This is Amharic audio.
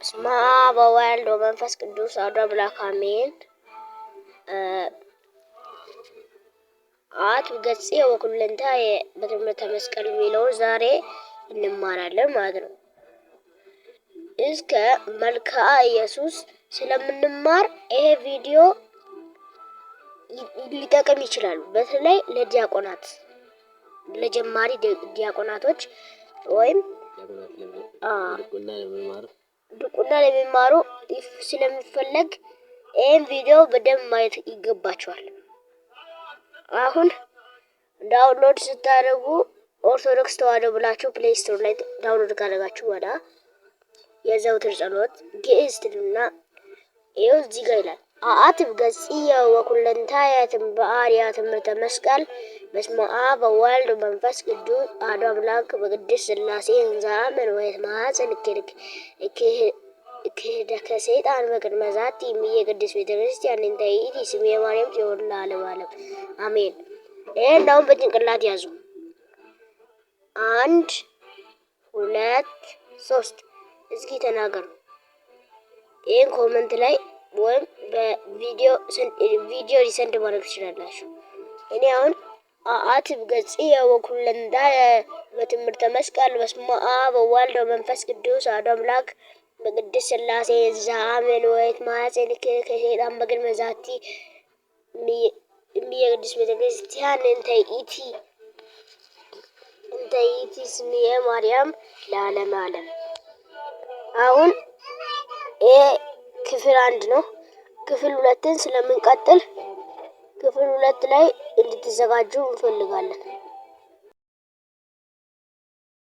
በስመ አብ ወወልድ ወመንፈስ ቅዱስ አሐዱ አምላክ አሜን። አት ገጽ ወኩለንታየ በትምህርተ መስቀል የሚለውን ዛሬ እንማራለን ማለት ነው። እስከ መልክዓ ኢየሱስ ስለምንማር ይሄ ቪዲዮ ሊጠቅም ይችላል። በተለይ ለዲያቆናት ለጀማሪ ዲያቆናቶች ወይም ድቁና ለሚማሩ ስለሚፈለግ ይሄን ቪዲዮ በደንብ ማየት ይገባቸዋል። አሁን ዳውንሎድ ስታደርጉ ኦርቶዶክስ ተዋሕዶ ብላችሁ ፕሌይ ስቶር ላይ ዳውንሎድ ካደረጋችሁ በኋላ የዘውትር ጸሎት ግዕዝ ትሉና ይኸው እዚህ ጋር ይላል አአትብ ገጽየ ወኩለንታየ ትምበአርያ ትምህርተ መስቀል በስመ አብ ወወልድ ወመንፈስ ቅዱስ አሐዱ አምላክ በቅድስት ሥላሴ እንዘአምን ወይትማፀን ክህደተ ሰይጣን በቅድመ ዛቲ እምየ ቅድስት ቤተ ክርስቲያን እንተ ይእቲ ስሜ ማርያም ጽዮን ለዓለመ ዓለም አሜን። ይሄን አሁን በጭንቅላት ያዙ። 1 2 3 እስኪ ተናገሩ። ይሄን ኮመንት ላይ ወይም በቪዲዮ ሪሰንድ ማድረግ ትችላላችሁ። እኔ አሁን አአትብ ገጽየ ወኩለንታየ በትምህርተ መስቀል በስመ አብ ወወልድ ወመንፈስ ቅዱስ አሐዱ አምላክ በቅድስት ሥላሴ እንዘአምን ወይትማፀን ክህደተ ሰይጣን በቅድመ ዛቲ እምየ ቅድስት ቤተ ክርስቲያን እንተ ይእቲ ስሜ ማርያም ለዓለመ ዓለም። አሁን ይሄ ክፍል 1 ነው። ክፍል 2ን ስለምንቀጥል ክፍል 2 ላይ እንድትዘጋጁ እንፈልጋለን።